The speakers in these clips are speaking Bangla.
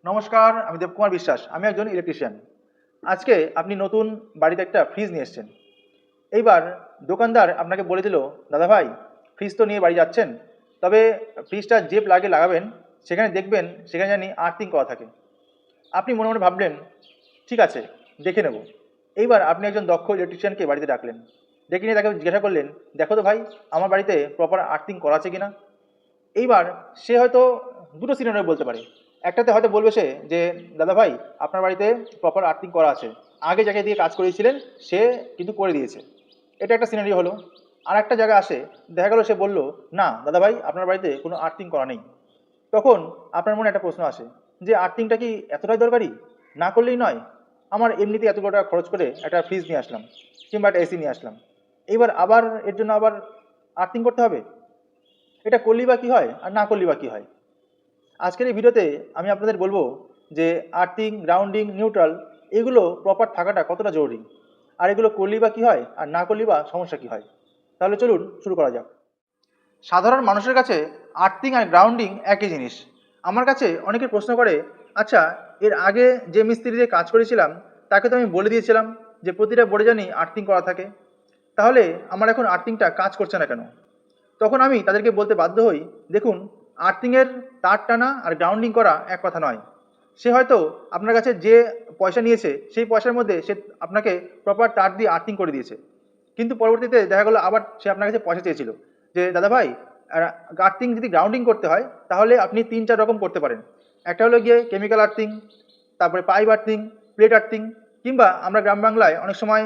নমস্কার, আমি দেবকুমার বিশ্বাস। আমি একজন ইলেকট্রিশিয়ান। আজকে আপনি নতুন বাড়িতে একটা ফ্রিজ নিয়ে এসেছেন। এইবার দোকানদার আপনাকে বলে দিল, দাদা ভাই ফ্রিজ তো নিয়ে বাড়ি যাচ্ছেন, তবে ফ্রিজটা যে প্লাগে লাগাবেন সেখানে দেখবেন সেখানে জানি আর্থিং করা থাকে। আপনি মনে মনে ভাবলেন, ঠিক আছে, দেখে নেব। এইবার আপনি একজন দক্ষ ইলেকট্রিশিয়ানকে বাড়িতে ডাকলেন, ডেকে নিয়ে তাকে জিজ্ঞাসা করলেন, দেখো তো ভাই আমার বাড়িতে প্রপার আর্থিং করা আছে কিনা। এইবার সে হয়তো দুটো সিনারিও বলতে পারে। একটাতে হয়তো বলবে সে যে, দাদা ভাই আপনার বাড়িতে প্রপার আর্থিং করা আছে, আগে যাকে দিয়ে কাজ করিয়েছিলেন সে কিন্তু করে দিয়েছে। এটা একটা সিনারিও হলো। আর একটা জায়গা আসে, দেখা গেল সে বলল, না দাদা ভাই আপনার বাড়িতে কোনো আর্থিং করা নেই। তখন আপনার মনে একটা প্রশ্ন আসে যে, আর্থিংটা কি এতটাই দরকারি, না করলেই নয়? আমার এমনিতে এত টাকা খরচ করে একটা ফ্রিজ নিয়ে আসলাম কিংবা একটা এসি নিয়ে আসলাম, এইবার আবার এর জন্য আবার আর্থিং করতে হবে? এটা করলেই বা কী হয় আর না করলেই বা কী হয়? আজকের এই ভিডিওতে আমি আপনাদের বলবো যে আর্থিং, গ্রাউন্ডিং, নিউট্রাল এগুলো প্রপার থাকাটা কতটা জরুরি, আর এগুলো করলেই বা কী হয় আর না করলেই বা সমস্যা কী হয়। তাহলে চলুন শুরু করা যাক। সাধারণ মানুষের কাছে আর্থিং আর গ্রাউন্ডিং একই জিনিস। আমার কাছে অনেকে প্রশ্ন করে, আচ্ছা এর আগে যে মিস্ত্রি দিয়ে কাজ করেছিলাম তাকে তো আমি বলে দিয়েছিলাম যে প্রতিটা বোর্ডে জানি আর্থিং করা থাকে, তাহলে আমার এখন আর্থিংটা কাজ করছে না কেন? তখন আমি তাদেরকে বলতে বাধ্য হই, দেখুন, আর্থিংয়ের তার টানা আর গ্রাউন্ডিং করা এক কথা নয়। সে হয়তো আপনার কাছে যে পয়সা নিয়েছে সেই পয়সার মধ্যে সে আপনাকে প্রপার তার দিয়ে আর্থিং করে দিয়েছে, কিন্তু পরবর্তীতে দেখা গেলো আবার সে আপনার কাছে পয়সা চেয়েছিল যে, দাদা ভাই আর্থিং যদি গ্রাউন্ডিং করতে হয় তাহলে আপনি 3-4 রকম করতে পারেন। একটা হলো গিয়ে কেমিক্যাল আর্থিং, তারপরে পাইপ আর্থিং, প্লেট আর্থিং, কিংবা আমরা গ্রাম বাংলায় অনেক সময়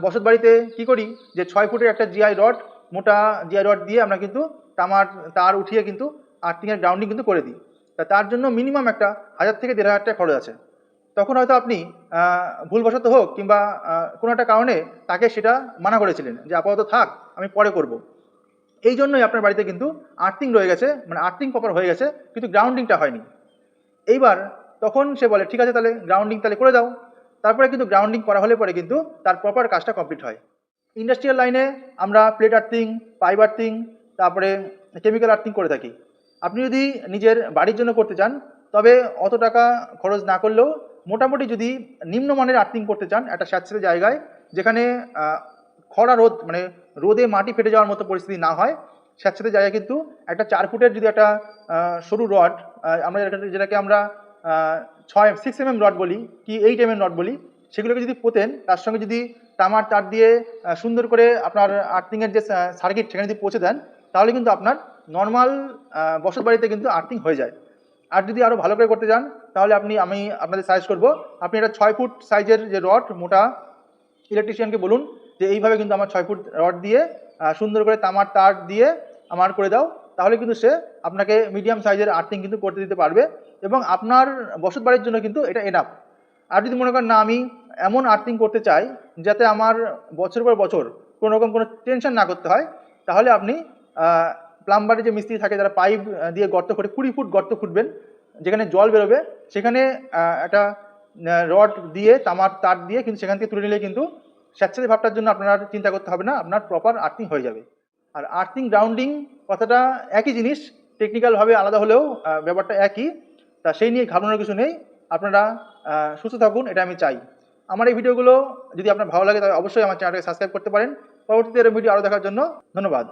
বসত বাড়িতে কী করি যে 6 ফুটের একটা জিআই রড, মোটা জিআই রড দিয়ে আমরা কিন্তু তামার তার উঠিয়ে কিন্তু আর্থিংয়ের গ্রাউন্ডিং কিন্তু করে দিই। তা তার জন্য মিনিমাম একটা 1000 থেকে 1500 টাকা খরচ আছে। তখন হয়তো আপনি ভুলবশত হোক কিংবা কোনো একটা কারণে তাকে সেটা মানা করেছিলেন যে আপাতত থাক, আমি পরে করব। এই জন্যই আপনার বাড়িতে কিন্তু আর্থিং রয়ে গেছে, মানে আর্থিং প্রপার হয়ে গেছে কিন্তু গ্রাউন্ডিংটা হয়নি। এইবার তখন সে বলে, ঠিক আছে তাহলে গ্রাউন্ডিং তাহলে করে দাও। তারপরে কিন্তু গ্রাউন্ডিং করা হলে পরে কিন্তু তার প্রপার কাজটা কমপ্লিট হয়। ইন্ডাস্ট্রিয়াল লাইনে আমরা প্লেট আর্থিং, পাইপ আর্থিং, তারপরে কেমিক্যাল আর্থিং করে থাকি। আপনি যদি নিজের বাড়ির জন্য করতে চান তবে অত টাকা খরচ না করলেও মোটামুটি যদি নিম্নমানের আর্থিং করতে চান একটা স্যাঁতসেঁতে জায়গায়, যেখানে খরা রোদ মানে রোদে মাটি ফেটে যাওয়ার মতো পরিস্থিতি না হয়, স্যাঁতসেঁতে জায়গায় কিন্তু একটা 4 ফুটের যদি একটা সরু রড, আমরা যেটাকে আমরা 6 রড বলি কি 8 রড বলি, সেগুলোকে যদি পোতেন, তার সঙ্গে যদি তামার তার দিয়ে সুন্দর করে আপনার আর্থিংয়ের যে সার্কিট সেখানে যদি পৌঁছে দেন, তাহলে কিন্তু আপনার নর্মাল বসত বাড়িতে কিন্তু আর্থিং হয়ে যায়। আর যদি আরও ভালো করে করতে চান তাহলে আমি আপনাদের সাজেস্ট করবো, আপনি একটা 6 ফুট সাইজের যে রড মোটা, ইলেকট্রিশিয়ানকে বলুন যে এইভাবে কিন্তু আমার 6 ফুট রড দিয়ে সুন্দর করে তামার তার দিয়ে আমার করে দাও, তাহলে কিন্তু সে আপনাকে মিডিয়াম সাইজের আর্থিং কিন্তু করতে দিতে পারবে এবং আপনার বসত বাড়ির জন্য কিন্তু এটা এনাফ। আর যদি মনে করেন না আমি এমন আর্থিং করতে চাই যাতে আমার বছর পর বছর কোনো রকম কোনো টেনশন না করতে হয়, তাহলে আপনি প্লাম্বারের যে মিস্ত্রি থাকে যারা পাইপ দিয়ে গর্ত করে 20 ফুট গর্ত খুঁড়বেন, যেখানে জল বেরোবে সেখানে একটা রড দিয়ে তামার তার দিয়ে কিন্তু সেখান থেকে তুলে নিলে কিন্তু স্যাঁতসেঁতে ভাবটার জন্য আপনার চিন্তা করতে হবে না, আপনার প্রপার আর্থিং হয়ে যাবে। আর আর্থিং গ্রাউন্ডিং কথাটা একই জিনিস, টেকনিক্যালভাবে আলাদা হলেও ব্যাপারটা একই। তা সেই নিয়ে ঘাবড়ানোর কিছু নেই। আপনারা সুস্থ থাকুন, এটা আমি চাই। আমার এই ভিডিওগুলো যদি আপনার ভালো লাগে তবে অবশ্যই আমার চ্যানেলটাকে সাবস্ক্রাইব করতে পারেন। পরবর্তীতে এর ভিডিও আরও দেখার জন্য ধন্যবাদ।